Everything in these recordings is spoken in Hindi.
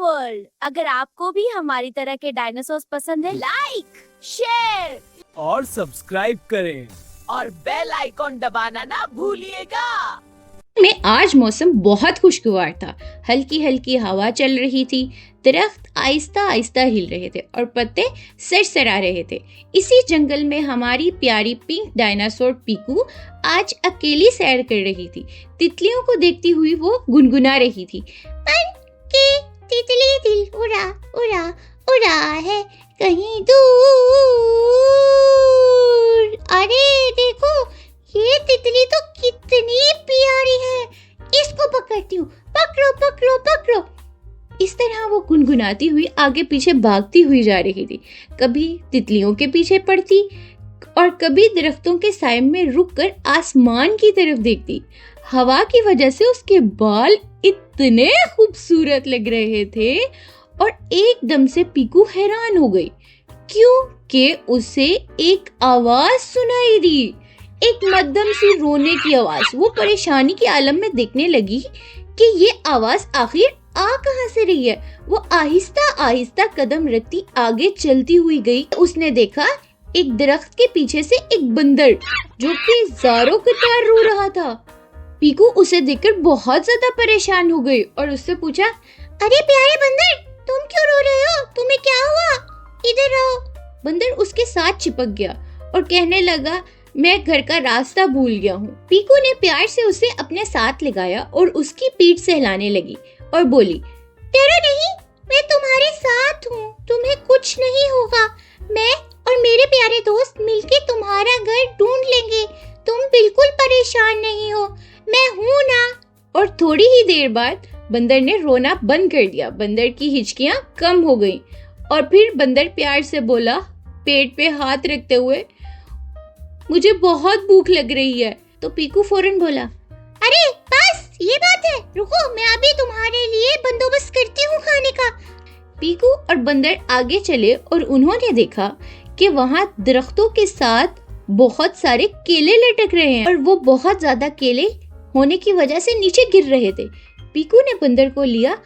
वर्ल्ड। अगर आपको भी हमारी तरह के डायनासोर पसंद है, लाइक, शेयर और सब्सक्राइब करें और बेल आइकॉन दबाना ना भूलिएगा। में आज मौसम बहुत खुशगवार था। हल्की हल्की हवा चल रही थी, दरख्त आहिस्ता आहिस्ता हिल रहे थे और पत्ते सरसरा रहे थे। इसी जंगल में हमारी प्यारी पिंक डायनासोर पीकू आज अकेली सैर कर रही थी। तितलियों को देखती हुई वो गुनगुना रही थी, मन के तितली दिल उड़ा उड़ा उड़ा है कहीं दूर। अरे देखो, ये तितली तो कितनी प्यारी है, इसको पकड़ती हूँ, पकड़ो पकड़ो पकड़ो। इस तरह वो गुनगुनाती हुई आगे पीछे भागती हुई जा रही थी। कभी तितलियों के पीछे पड़ती और कभी दरख्तों के साए में रुककर आसमान की तरफ देखती। हवा की वजह से उसके बाल इतने खूबसूरत लग रहे थे और एकदम से पीकू हैरान हो गई, क्योंकि उसे एक आवाज सुनाई दी, एक मध्यम सी रोने की आवाज। वो परेशानी के आलम में देखने लगी कि ये आवाज आखिर आ कहां से रही है। वो आहिस्ता आहिस्ता कदम रखती आगे चलती हुई गई। उसने देखा एक दरख्त के पीछे से एक बंदर जो कि ज़ारों की तरह रो रहा था। पीकू उसे देखकर बहुत ज्यादा परेशान हो गई और उससे पूछा, अरे प्यारे बंदर, तुम क्यों रो रहे हो? तुम्हें क्या हुआ? इधर आओ। बंदर उसके साथ चिपक गया और कहने लगा, मैं घर का रास्ता भूल गया हूँ। पीकू ने प्यार से उसे अपने साथ लगाया और उसकी पीठ सहलाने लगी और बोली, डरो नहीं, मैं तुम्हारे साथ हूँ, तुम्हें कुछ नहीं होगा। मैं और मेरे प्यारे दोस्त मिलके तुम्हारा घर ढूंढ लेंगे, तुम बिल्कुल परेशान नहीं हो, मैं हूँ ना। और थोड़ी ही देर बाद बंदर ने रोना बंद कर दिया। बंदर की हिचकियाँ कम हो गईं और फिर बंदर प्यार से बोला, पेट पे हाथ रखते हुए, मुझे बहुत भूख लग रही है। तो पीकू फौरन बोला, अरे बस ये बात है, रुको, मैं अभी तुम्हारे लिए बंदोबस्त करती हूँ खाने का। पीकू और बंदर आगे चले और उन्होंने देखा कि वहाँ दरख्तों के साथ बहुत सारे केले लटक रहे हैं और वो बहुत ज्यादा केले होने की वजह से नीचे गिर रहे थे। पीकू ने बंदर को लिया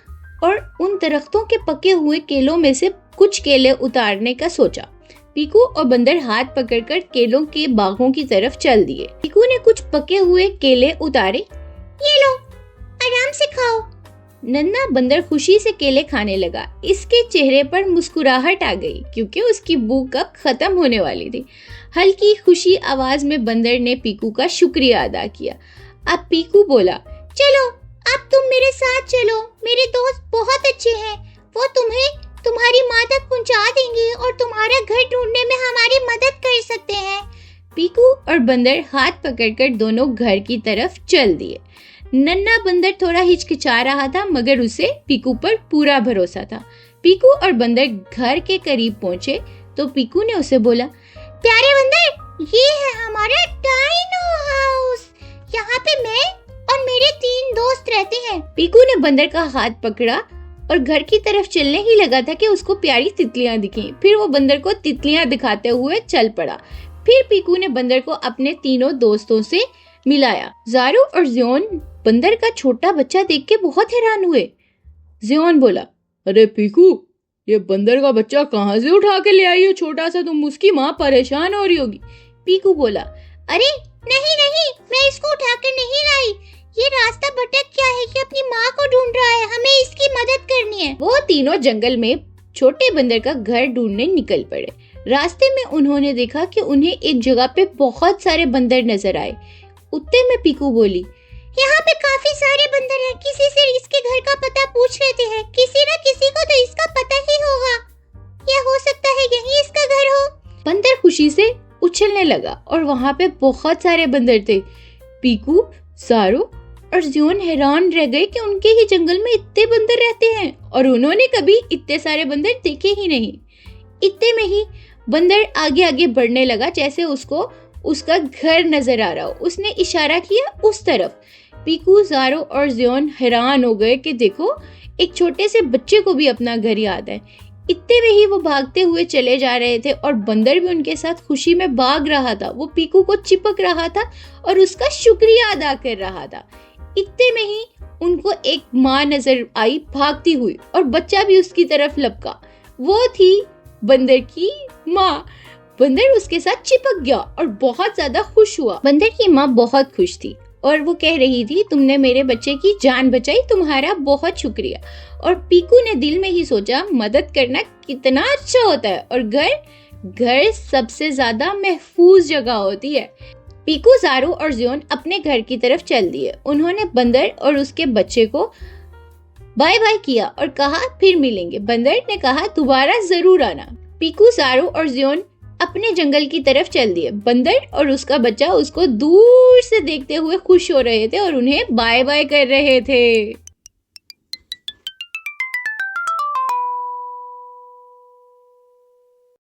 और उन दरख्तों के पके हुए केलों में से कुछ केले उतारने का सोचा। पीकू और बंदर हाथ पकड़कर केलों के बागों की तरफ चल दिए। पीकू ने कुछ पके हुए केले उतारे, ये लो, आराम से खाओ। नन्हा बंदर खुशी से केले खाने लगा। इसके चेहरे पर मुस्कुराहट आ गई क्योंकि उसकी भूख अब खत्म होने वाली थी। हल्की खुशी आवाज में बंदर ने पीकू का शुक्रिया अदा किया। अब पीकू बोला, चलो अब तुम मेरे साथ चलो, मेरे दोस्त बहुत अच्छे हैं, वो तुम्हें तुम्हारी माँ तक पहुंचा देंगे और तुम्हारा घर ढूंढने में हमारी मदद कर सकते हैं। पीकू और बंदर हाथ पकड़कर दोनों घर की तरफ चल दिए। नन्हा बंदर थोड़ा हिचकिचा रहा था मगर उसे पीकू पर पूरा भरोसा था। पीकू और बंदर घर के करीब पहुंचे तो पीकू ने उसे बोला, प्यारे बंदर, ये है हमारा डायनो हाउस, यहाँ पे मैं और मेरे 3 दोस्त रहते हैं। पीकू ने बंदर का हाथ पकड़ा और घर की तरफ चलने ही लगा था कि उसको प्यारी तितलियां दिखीं। फिर वो बंदर को तितलियां दिखाते हुए चल पड़ा। फिर पीकू ने बंदर को अपने 3 दोस्तों से मिलाया। ज़ारू और ज़ियोन बंदर का छोटा बच्चा देख के बहुत हैरान हुए। ज़ियोन बोला, अरे पीकू, ये बंदर का बच्चा कहाँ से उठा के ले आई हो छोटा सा, तुम उसकी माँ परेशान हो रही होगी। पीकू बोला, अरे नहीं नहीं, मैं इसको उठा कर नहीं लाई, ये रास्ता भटक क्या है कि अपनी माँ को ढूंढ रहा है, हमें इसकी मदद करनी है। वो तीनों जंगल में छोटे बंदर का घर ढूंढने निकल पड़े। रास्ते में उन्होंने देखा कि उन्हें एक जगह पे बहुत सारे बंदर नजर आए। उतने में पीकू बोली, यहाँ पे काफी सारे बंदर हैं, किसी से इसके घर का पता पूछ लेते हैं, किसी न किसी को तो इसका पता ही होगा, या हो सकता है यही इसका घर हो। बंदर खुशी से उछलने लगा और वहाँ पे बहुत सारे बंदर थे। पीकू, ज़ारू और ज़ियोन हैरान रह गए कि उनके ही जंगल में इतने बंदर रहते हैं और उन्होंने कभी इतने सारे बंदर देखे ही नहीं। इतने में ही बंदर आगे आगे बढ़ने लगा जैसे उसको उसका घर नजर आ रहा हो। उसने इशारा किया उस तरफ। पीकू, ज़ारू और ज़ियोन हैरान हो गए कि देखो, एक छोटे से बच्चे को भी अपना घर याद है। इतने में ही वो भागते हुए चले जा रहे थे और बंदर भी उनके साथ खुशी में भाग रहा था। वो पीकू को चिपक रहा था और उसका शुक्रिया अदा कर रहा था। इतने में ही उनको एक माँ नजर आई भागती हुई और बच्चा भी उसकी तरफ लपका। वो थी बंदर की माँ। बंदर उसके साथ चिपक गया और बहुत ज्यादा खुश हुआ। बंदर की माँ बहुत खुश थी और वो कह रही थी, तुमने मेरे बच्चे की जान बचाई, तुम्हारा बहुत शुक्रिया। और पीकू ने दिल में ही सोचा, मदद करना कितना अच्छा होता है और घर सबसे ज्यादा महफूज जगह होती है। पीकू, ज़ारू और ज़ियोन अपने घर की तरफ चल दिए। उन्होंने बंदर और उसके बच्चे को बाय बाय किया और कहा फिर मिलेंगे। बंदर ने कहा दोबारा जरूर आना। पीकू, ज़ारू और ज़ियोन अपने जंगल की तरफ चल दिए। बंदर और उसका बच्चा उसको दूर से देखते हुए खुश हो रहे थे और उन्हें बाय बाय कर रहे थे।